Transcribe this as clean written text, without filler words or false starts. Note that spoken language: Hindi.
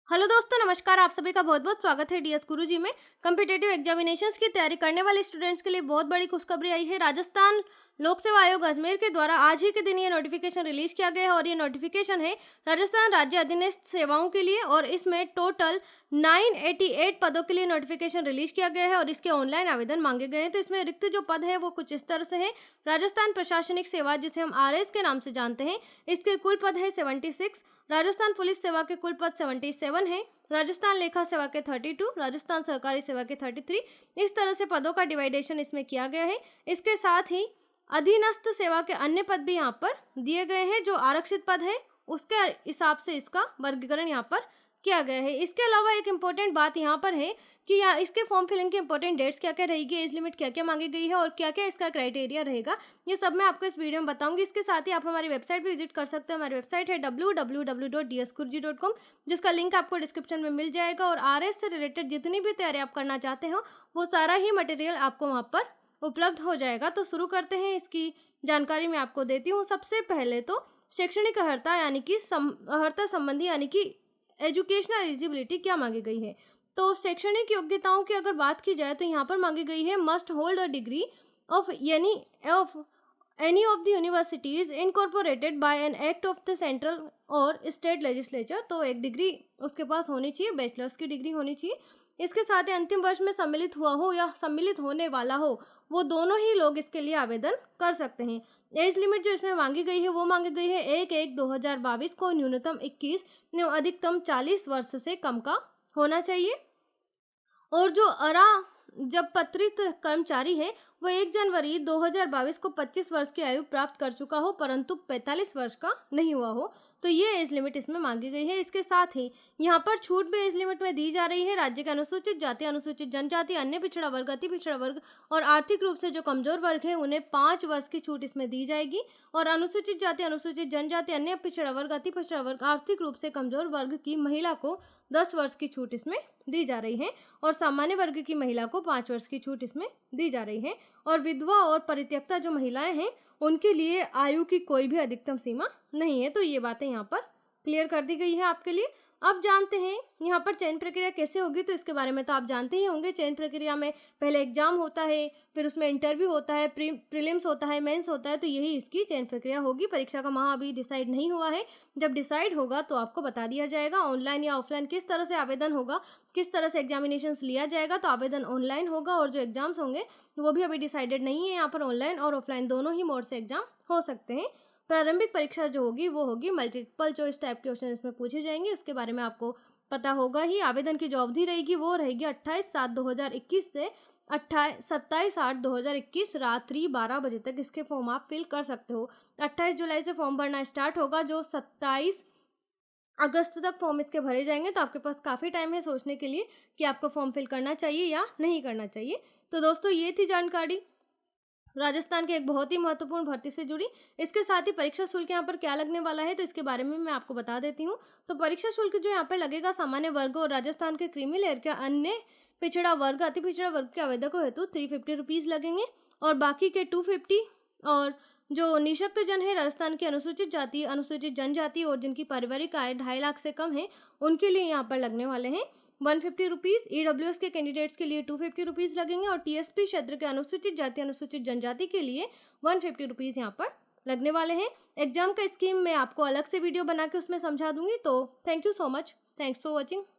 हेलो दोस्तों, नमस्कार। आप सभी का बहुत बहुत स्वागत है डीएस गुरुजी में। कॉम्पिटिटिव एग्जामिनेशंस की तैयारी करने वाले स्टूडेंट्स के लिए बहुत बड़ी खुशखबरी आई है। राजस्थान लोक सेवा आयोग अजमेर के द्वारा आज ही के दिन ये नोटिफिकेशन रिलीज किया गया है और ये नोटिफिकेशन है राजस्थान राज्य अधीनस्थ सेवाओं के लिए और इसमें टोटल 988 पदों के लिए नोटिफिकेशन रिलीज किया गया है और इसके ऑनलाइन आवेदन मांगे गए हैं। तो इसमें रिक्त जो पद है वो कुछ इस तरह से है। राजस्थान प्रशासनिक सेवा, जिसे हम आरएस के नाम से जानते हैं, इसके कुल पद है 76। राजस्थान पुलिस सेवा के कुल पद 77 है। राजस्थान लेखा सेवा के 32, राजस्थान सहकारी सेवा के 33। इस तरह से पदों का डिवाइडेशन इसमें किया गया है। इसके साथ ही अधीनस्थ सेवा के अन्य पद भी यहाँ पर दिए गए हैं। जो आरक्षित पद है उसके हिसाब से इसका वर्गीकरण यहाँ पर किया गया है। इसके अलावा एक इम्पोर्टेंट बात यहाँ पर है कि यहाँ इसके फॉर्म फिलिंग की इंपॉर्टेंट डेट्स क्या क्या रहेगी, एज लिमिट क्या क्या मांगी गई है और क्या क्या इसका क्राइटेरिया रहेगा, ये सब मैं आपको इस वीडियो में बताऊंगी। इसके साथ ही आप हमारी वेबसाइट भी विजिट कर सकते हैं। हमारी वेबसाइट है www.dsgurji.com, जिसका लिंक आपको डिस्क्रिप्शन में मिल जाएगा। और आरएस से रिलेटेड जितनी भी तैयारी आप करना चाहते हो वो सारा ही मटेरियल आपको वहाँ पर उपलब्ध हो जाएगा। तो शुरू करते हैं, इसकी जानकारी मैं आपको देती हूँ। सबसे पहले तो शैक्षणिक अर्हता यानी कि अर्हता संबंधी यानी कि एजुकेशनल एलिजिबिलिटी क्या मांगी गई है। तो शैक्षणिक योग्यताओं की अगर बात की जाए तो यहाँ पर मांगी गई है must hold a degree of any of the universities incorporated by an act of the central और स्टेट लेजिस्लेचर। तो एक डिग्री उसके पास होनी चाहिए, बैचलर्स की डिग्री होनी चाहिए। इसके साथ ही अंतिम वर्ष में सम्मिलित हुआ हो या सम्मिलित होने वाला हो, वो दोनों ही लोग इसके लिए आवेदन कर सकते हैं। एज लिमिट जो इसमें मांगी गई है वो मांगी गई है 1/1/2022 को न्यूनतम 21 एवं अधिकतम 40 वर्ष से कम का होना चाहिए। और जो जब पत्रित कर्मचारी है वो 1 जनवरी 2022 को 25 वर्ष की आयु प्राप्त कर चुका हो परंतु 45 वर्ष का नहीं हुआ हो, तो ये एज लिमिट इसमें मांगी गई है। इसके साथ ही यहाँ पर छूट भी एज लिमिट में दी जा रही है। राज्य के अनुसूचित जाति, अनुसूचित जनजाति, अन्य पिछड़ा वर्ग, अति पिछड़ा वर्ग और आर्थिक रूप से जो कमजोर वर्ग है उन्हें 5 वर्ष की छूट इसमें दी जाएगी। और अनुसूचित जाति, अनुसूचित जनजाति, अन्य पिछड़ा वर्ग, अति पिछड़ा वर्ग, आर्थिक रूप से कमजोर वर्ग की महिला को 10 वर्ष की छूट इसमें दी जा रही है और सामान्य वर्ग की महिला को 5 वर्ष की छूट इसमें दी जा रही है। और विधवा और परित्यक्ता जो महिलाएं हैं उनके लिए आयु की कोई भी अधिकतम सीमा नहीं है। तो ये बातें यहाँ पर क्लियर कर दी गई है आपके लिए। अब जानते हैं यहाँ पर चयन प्रक्रिया कैसे होगी। तो इसके बारे में तो आप जानते ही होंगे। चयन प्रक्रिया में पहले एग्जाम होता है, फिर उसमें इंटरव्यू होता है, प्रीलिम्स होता है, मेंस होता है। तो यही इसकी चयन प्रक्रिया होगी। परीक्षा का माह अभी डिसाइड नहीं हुआ है। जब डिसाइड होगा तो आपको बता दिया जाएगा। ऑनलाइन या ऑफलाइन किस तरह से आवेदन होगा, किस तरह से एग्जामिनेशंस लिया जाएगा। तो आवेदन ऑनलाइन होगा और जो एग्जाम्स होंगे वो भी अभी डिसाइडेड नहीं है। यहाँ पर ऑनलाइन और ऑफलाइन दोनों ही मोड से एग्जाम हो सकते हैं। प्रारंभिक परीक्षा जो होगी वो होगी मल्टीपल चॉइस टाइप के क्वेश्चन इसमें पूछे जाएंगे, उसके बारे में आपको पता होगा ही। आवेदन की जो अवधि रहेगी वो रहेगी 28/7/2021 से 27/8/2021 रात्रि 12 बजे तक इसके फॉर्म आप फिल कर सकते हो। 28 जुलाई से फॉर्म भरना स्टार्ट होगा, जो 27 अगस्त तक फॉर्म इसके भरे जाएंगे। तो आपके पास काफ़ी टाइम है सोचने के लिए कि आपको फॉर्म फिल करना चाहिए या नहीं करना चाहिए। तो दोस्तों ये थी जानकारी राजस्थान के एक बहुत ही महत्वपूर्ण भर्ती से जुड़ी। इसके साथ ही परीक्षा शुल्क यहाँ पर क्या लगने वाला है तो इसके बारे में मैं आपको बता देती हूँ। तो परीक्षा शुल्क जो यहाँ पर लगेगा सामान्य वर्ग और राजस्थान के क्रीमी लेयर के अन्य पिछड़ा वर्ग, अति पिछड़ा वर्ग के आवेदकों हेतु 350 रुपीज़ लगेंगे और बाकी के 250। और जो निःशक्त जन है, राजस्थान की अनुसूचित जाति, अनुसूचित जनजाति और जिनकी पारिवारिक आय 2.5 लाख से कम है, उनके लिए यहाँ पर लगने वाले हैं 150 रुपीज़। ईडब्ल्यूएस के कैंडिडेट्स के लिए 250 रुपीज़ लगेंगे और टीएसपी क्षेत्र के अनुसूचित जाति, अनुसूचित जनजाति के लिए 150 रुपीज़ यहाँ पर लगने वाले हैं। एग्जाम का स्कीम मैं आपको अलग से वीडियो बना के उसमें समझा दूंगी। तो thank you so much, thanks for watching.